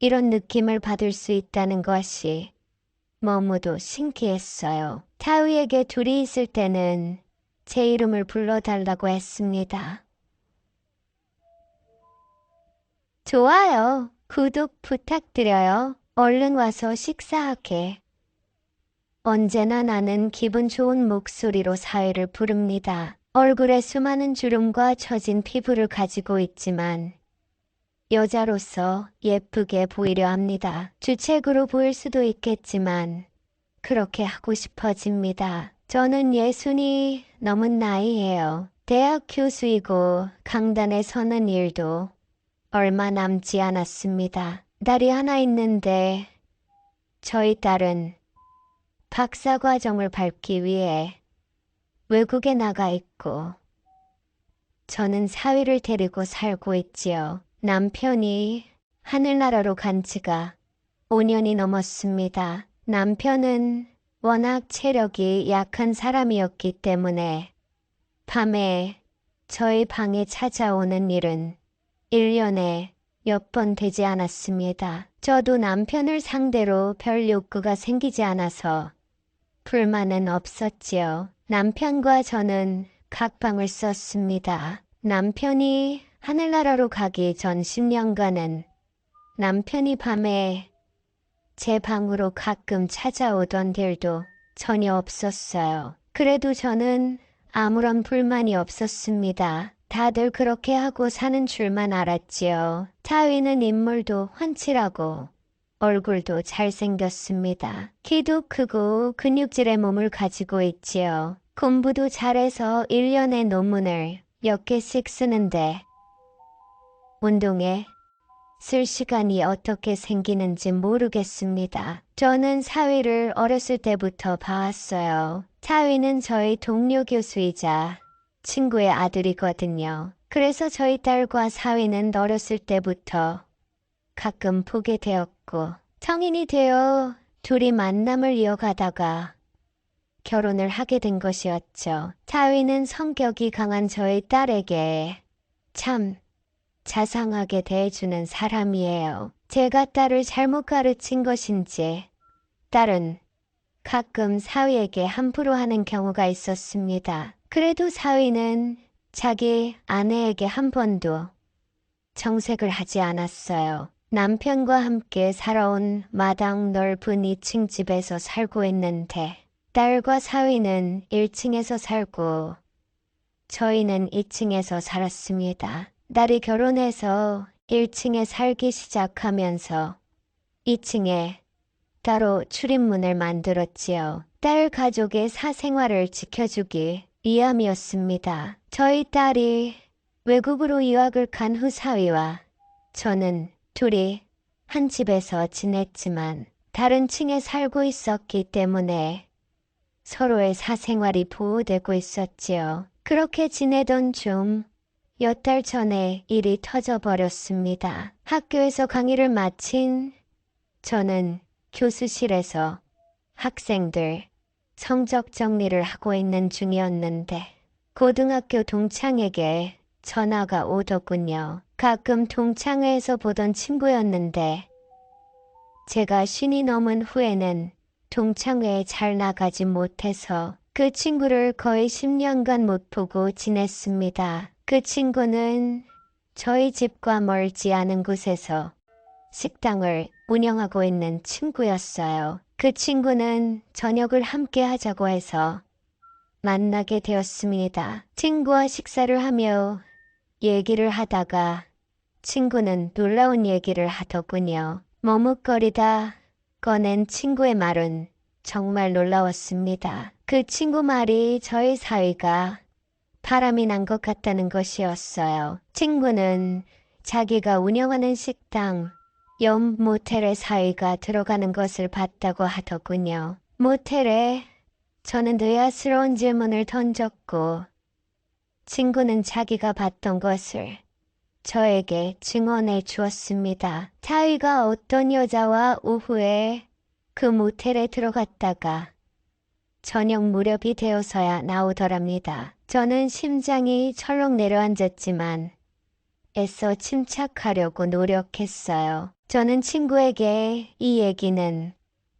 이런 느낌을 받을 수 있다는 것이 너무도 신기했어요. 타위에게 둘이 있을 때는 제 이름을 불러달라고 했습니다. 좋아요. 구독 부탁드려요. 얼른 와서 식사하게. 언제나 나는 기분 좋은 목소리로 사위를 부릅니다. 얼굴에 수많은 주름과 처진 피부를 가지고 있지만 여자로서 예쁘게 보이려 합니다. 주책으로 보일 수도 있겠지만 그렇게 하고 싶어집니다. 저는 60이 넘은 나이예요. 대학 교수이고 강단에 서는 일도 얼마 남지 않았습니다. 딸이 하나 있는데 저희 딸은 박사과정을 밟기 위해 외국에 나가 있고 저는 사위를 데리고 살고 있지요. 남편이 하늘나라로 간 지가 5년이 넘었습니다. 남편은 워낙 체력이 약한 사람이었기 때문에 밤에 저희 방에 찾아오는 일은 1년에 몇 번 되지 않았습니다. 저도 남편을 상대로 별 욕구가 생기지 않아서 불만은 없었지요. 남편과 저는 각 방을 썼습니다. 남편이 하늘나라로 가기 전 10년간은 남편이 밤에 제 방으로 가끔 찾아오던 일도 전혀 없었어요. 그래도 저는 아무런 불만이 없었습니다. 다들 그렇게 하고 사는 줄만 알았지요. 타위는 인물도 훤칠하고 얼굴도 잘생겼습니다. 키도 크고 근육질의 몸을 가지고 있지요. 공부도 잘해서 1년에 논문을 몇 개씩 쓰는데 운동에 쓸 시간이 어떻게 생기는지 모르겠습니다. 저는 사위를 어렸을 때부터 봐왔어요. 사위는 저희 동료 교수이자 친구의 아들이거든요. 그래서 저희 딸과 사위는 어렸을 때부터 가끔 보게 되었고 성인이 되어 둘이 만남을 이어가다가 결혼을 하게 된 것이었죠. 사위는 성격이 강한 저희 딸에게 참 자상하게 대해주는 사람이에요. 제가 딸을 잘못 가르친 것인지 딸은 가끔 사위에게 함부로 하는 경우가 있었습니다. 그래도 사위는 자기 아내에게 한 번도 정색을 하지 않았어요. 남편과 함께 살아온 마당 넓은 2층 집에서 살고 있는데 딸과 사위는 1층에서 살고 저희는 2층에서 살았습니다. 딸이 결혼해서 1층에 살기 시작하면서 2층에 따로 출입문을 만들었지요. 딸 가족의 사생활을 지켜주기 위함이었습니다. 저희 딸이 외국으로 유학을 간 후 사위와 저는 둘이 한 집에서 지냈지만 다른 층에 살고 있었기 때문에 서로의 사생활이 보호되고 있었지요. 그렇게 지내던 중 몇 달 전에 일이 터져버렸습니다. 학교에서 강의를 마친 저는 교수실에서 학생들 성적 정리를 하고 있는 중이었는데 고등학교 동창에게 전화가 오더군요. 가끔 동창회에서 보던 친구였는데 제가 50이 넘은 후에는 동창회에 잘 나가지 못해서 그 친구를 거의 10년간 못 보고 지냈습니다. 그 친구는 저희 집과 멀지 않은 곳에서 식당을 운영하고 있는 친구였어요. 그 친구는 저녁을 함께 하자고 해서 만나게 되었습니다. 친구와 식사를 하며 얘기를 하다가 친구는 놀라운 얘기를 하더군요. 머뭇거리다 꺼낸 친구의 말은 정말 놀라웠습니다. 그 친구 말이 저희 사위가 바람이 난 것 같다는 것이었어요. 친구는 자기가 운영하는 식당 옆 모텔에 사위가 들어가는 것을 봤다고 하더군요. 모텔에 저는 의아스러운 질문을 던졌고 친구는 자기가 봤던 것을 저에게 증언해 주었습니다. 사위가 어떤 여자와 오후에 그 모텔에 들어갔다가 저녁 무렵이 되어서야 나오더랍니다. 저는 심장이 철렁 내려앉았지만 애써 침착하려고 노력했어요. 저는 친구에게 이 얘기는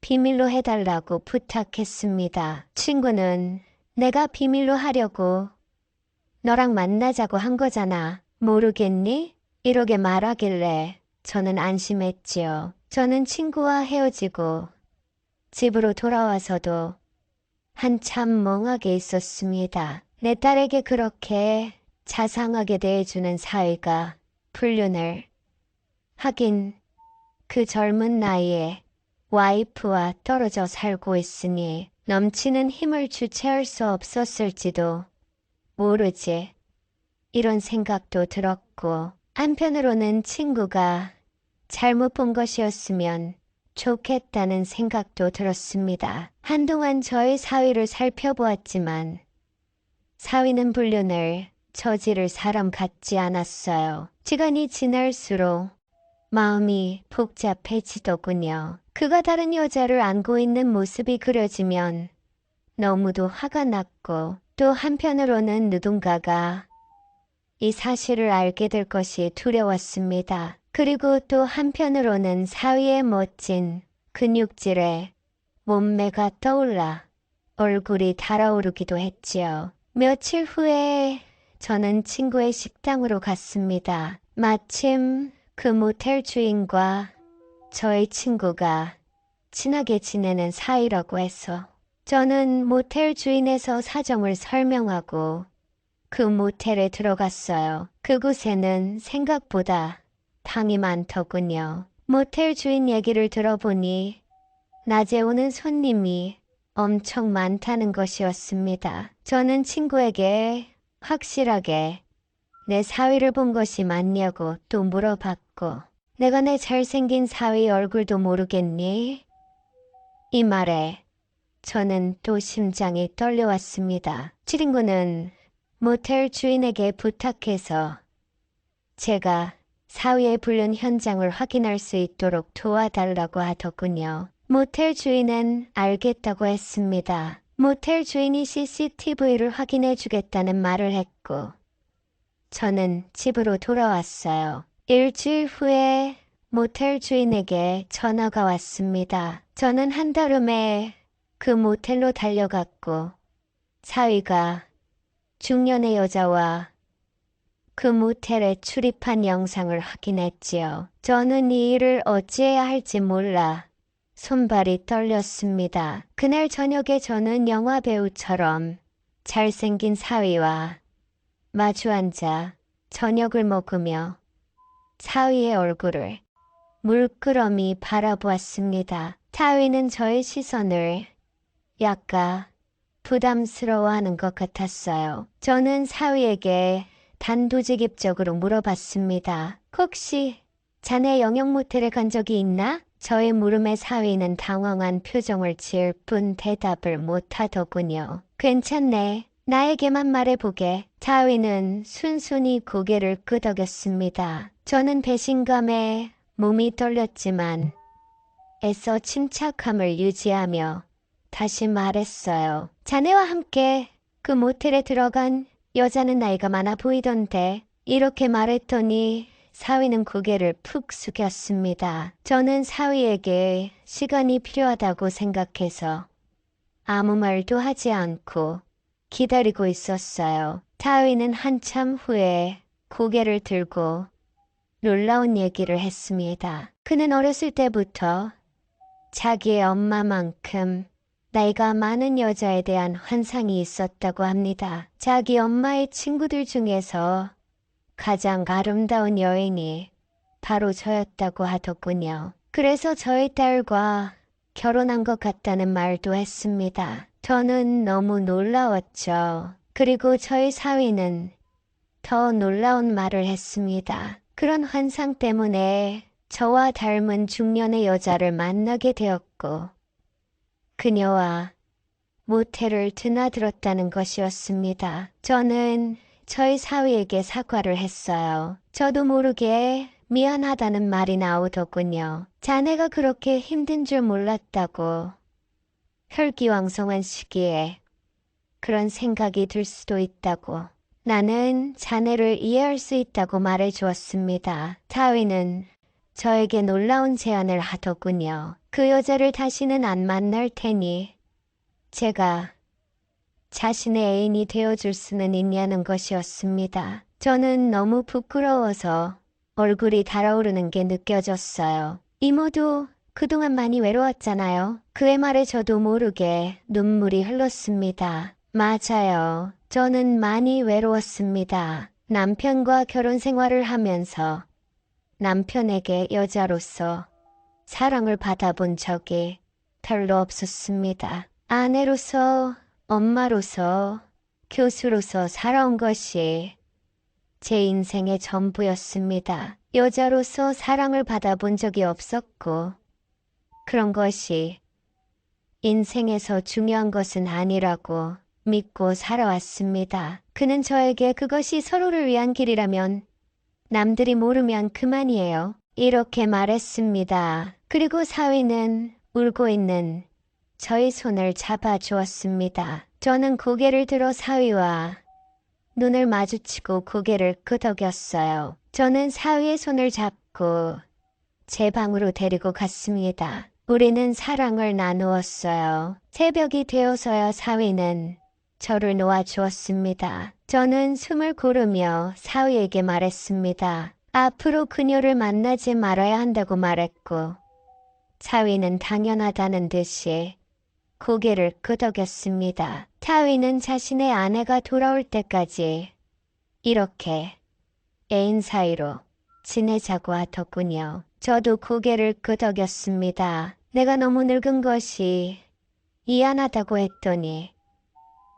비밀로 해달라고 부탁했습니다. 친구는 내가 비밀로 하려고 너랑 만나자고 한 거잖아. 모르겠니? 이렇게 말하길래 저는 안심했지요. 저는 친구와 헤어지고 집으로 돌아와서도 한참 멍하게 있었습니다. 내 딸에게 그렇게 자상하게 대해주는 사위가 불륜을 하긴 그 젊은 나이에 와이프와 떨어져 살고 있으니 넘치는 힘을 주체할 수 없었을지도 모르지. 이런 생각도 들었고 한편으로는 친구가 잘못 본 것이었으면 좋겠다는 생각도 들었습니다. 한동안 저의 사위를 살펴보았지만 사위는 불륜을 저지를 사람 같지 않았어요. 시간이 지날수록 마음이 복잡해지더군요. 그가 다른 여자를 안고 있는 모습이 그려지면 너무도 화가 났고 또 한편으로는 누군가가 이 사실을 알게 될 것이 두려웠습니다. 그리고 또 한편으로는 사위의 멋진 근육질에 몸매가 떠올라 얼굴이 달아오르기도 했지요. 며칠 후에 저는 친구의 식당으로 갔습니다. 마침 그 모텔 주인과 저의 친구가 친하게 지내는 사이라고 해서 저는 모텔 주인에서 사정을 설명하고 그 모텔에 들어갔어요. 그곳에는 생각보다 방이 많더군요. 모텔 주인 얘기를 들어보니 낮에 오는 손님이 엄청 많다는 것이었습니다. 저는 친구에게 확실하게 내 사위를 본 것이 맞냐고 또 물어봤고 내가 내 잘생긴 사위 얼굴도 모르겠니? 이 말에 저는 또 심장이 떨려왔습니다. 친구는 모텔 주인에게 부탁해서 제가 사위의 불륜 현장을 확인할 수 있도록 도와달라고 하더군요. 모텔 주인은 알겠다고 했습니다. 모텔 주인이 CCTV를 확인해 주겠다는 말을 했고 저는 집으로 돌아왔어요. 일주일 후에 모텔 주인에게 전화가 왔습니다. 저는 한달음에 그 모텔로 달려갔고 사위가 중년의 여자와 그 모텔에 출입한 영상을 확인했지요. 저는 이 일을 어찌해야 할지 몰라 손발이 떨렸습니다. 그날 저녁에 저는 영화 배우처럼 잘생긴 사위와 마주 앉아 저녁을 먹으며 사위의 얼굴을 물끄러미 바라보았습니다. 사위는 저의 시선을 약간 부담스러워하는 것 같았어요. 저는 사위에게 단도직입적으로 물어봤습니다. 혹시 자네 영영 모텔에 간 적이 있나? 저의 물음에 사위는 당황한 표정을 지을 뿐 대답을 못하더군요. 괜찮네. 나에게만 말해보게. 사위는 순순히 고개를 끄덕였습니다. 저는 배신감에 몸이 떨렸지만 애써 침착함을 유지하며 다시 말했어요. 자네와 함께 그 모텔에 들어간 여자는 나이가 많아 보이던데. 이렇게 말했더니 사위는 고개를 푹 숙였습니다. 저는 사위에게 시간이 필요하다고 생각해서 아무 말도 하지 않고 기다리고 있었어요. 사위는 한참 후에 고개를 들고 놀라운 얘기를 했습니다. 그는 어렸을 때부터 자기의 엄마만큼 나이가 많은 여자에 대한 환상이 있었다고 합니다. 자기 엄마의 친구들 중에서 가장 아름다운 여인이 바로 저였다고 하더군요. 그래서 저희 딸과 결혼한 것 같다는 말도 했습니다. 저는 너무 놀라웠죠. 그리고 저희 사위는 더 놀라운 말을 했습니다. 그런 환상 때문에 저와 닮은 중년의 여자를 만나게 되었고 그녀와 모텔을 드나들었다는 것이었습니다. 저는 저희 사위에게 사과를 했어요. 저도 모르게 미안하다는 말이 나오더군요. 자네가 그렇게 힘든 줄 몰랐다고. 혈기왕성한 시기에 그런 생각이 들 수도 있다고. 나는 자네를 이해할 수 있다고 말해 주었습니다. 타위는 저에게 놀라운 제안을 하더군요. 그 여자를 다시는 안 만날 테니 제가 자신의 애인이 되어줄 수는 있냐는 것이었습니다. 저는 너무 부끄러워서 얼굴이 달아오르는 게 느껴졌어요. 이모도 그동안 많이 외로웠잖아요. 그의 말에 저도 모르게 눈물이 흘렀습니다. 맞아요. 저는 많이 외로웠습니다. 남편과 결혼 생활을 하면서 남편에게 여자로서 사랑을 받아본 적이 별로 없었습니다. 아내로서, 엄마로서, 교수로서 살아온 것이 제 인생의 전부였습니다. 여자로서 사랑을 받아본 적이 없었고 그런 것이 인생에서 중요한 것은 아니라고 믿고 살아왔습니다. 그는 저에게 그것이 서로를 위한 길이라면 남들이 모르면 그만이에요. 이렇게 말했습니다. 그리고 사위는 울고 있는 저의 손을 잡아주었습니다. 저는 고개를 들어 사위와 눈을 마주치고 고개를 끄덕였어요. 저는 사위의 손을 잡고 제 방으로 데리고 갔습니다. 우리는 사랑을 나누었어요. 새벽이 되어서야 사위는 저를 놓아주었습니다. 저는 숨을 고르며 사위에게 말했습니다. 앞으로 그녀를 만나지 말아야 한다고 말했고 사위는 당연하다는 듯이 고개를 끄덕였습니다. 사위는 자신의 아내가 돌아올 때까지 이렇게 애인 사이로 지내자고 하더군요. 저도 고개를 끄덕였습니다. 내가 너무 늙은 것이 미안하다고 했더니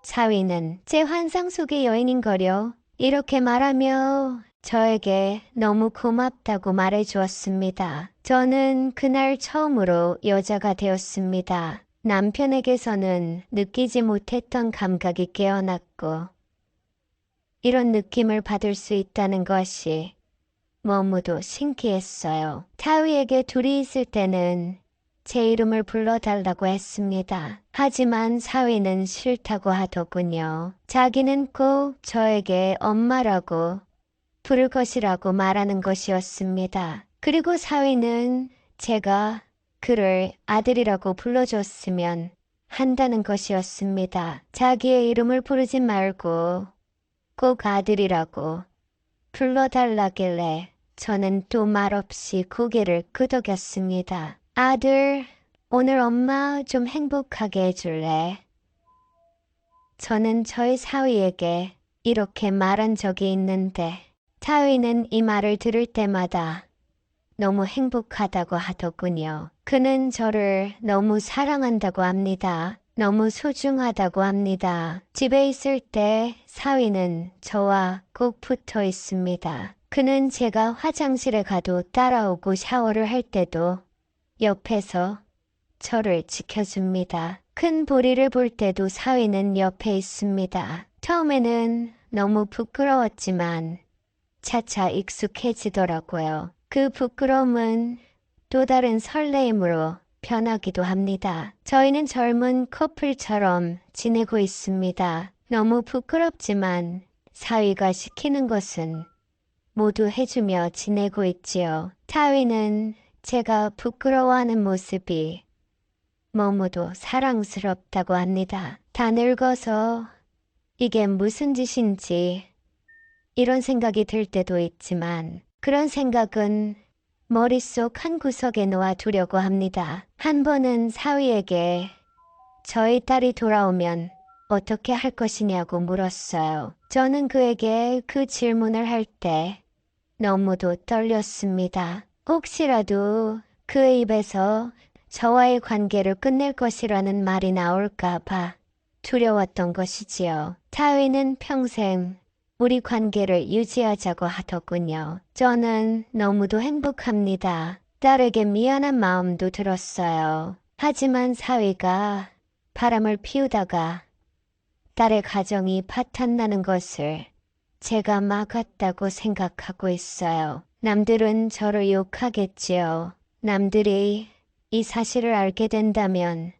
사위는 제 환상 속의 여인인거려 이렇게 말하며 저에게 너무 고맙다고 말해주었습니다. 저는 그날 처음으로 여자가 되었습니다. 남편에게서는 느끼지 못했던 감각이 깨어났고 이런 느낌을 받을 수 있다는 것이 너무도 신기했어요. 타위에게 둘이 있을 때는 제 이름을 불러달라고 했습니다. 하지만 사위는 싫다고 하더군요. 자기는 꼭 저에게 엄마라고 부를 것이라고 말하는 것이었습니다. 그리고 사위는 제가 그를 아들이라고 불러줬으면 한다는 것이었습니다. 자기의 이름을 부르지 말고 꼭 아들이라고 불러달라길래 저는 또 말없이 고개를 끄덕였습니다. 아들, 오늘 엄마 좀 행복하게 해줄래? 저는 저희 사위에게 이렇게 말한 적이 있는데 사위는 이 말을 들을 때마다 너무 행복하다고 하더군요. 그는 저를 너무 사랑한다고 합니다. 너무 소중하다고 합니다. 집에 있을 때 사위는 저와 꼭 붙어 있습니다. 그는 제가 화장실에 가도 따라오고 샤워를 할 때도 옆에서 저를 지켜줍니다. 큰 보리를 볼 때도 사위는 옆에 있습니다. 처음에는 너무 부끄러웠지만 차차 익숙해지더라고요. 그 부끄러움은 또 다른 설레임으로 변하기도 합니다. 저희는 젊은 커플처럼 지내고 있습니다. 너무 부끄럽지만 사위가 시키는 것은 모두 해주며 지내고 있지요. 사위는 제가 부끄러워하는 모습이 너무도 사랑스럽다고 합니다. 다 늙어서 이게 무슨 짓인지 이런 생각이 들 때도 있지만 그런 생각은 머릿속 한 구석에 놓아두려고 합니다. 한 번은 사위에게 저희 딸이 돌아오면 어떻게 할 것이냐고 물었어요. 저는 그에게 그 질문을 할 때 너무도 떨렸습니다. 혹시라도 그의 입에서 저와의 관계를 끝낼 것이라는 말이 나올까 봐 두려웠던 것이지요. 사위는 평생 우리 관계를 유지하자고 하더군요. 저는 너무도 행복합니다. 딸에게 미안한 마음도 들었어요. 하지만 사위가 바람을 피우다가 딸의 가정이 파탄나는 것을 제가 막았다고 생각하고 있어요. 남들은 저를 욕하겠지요. 남들이 이 사실을 알게 된다면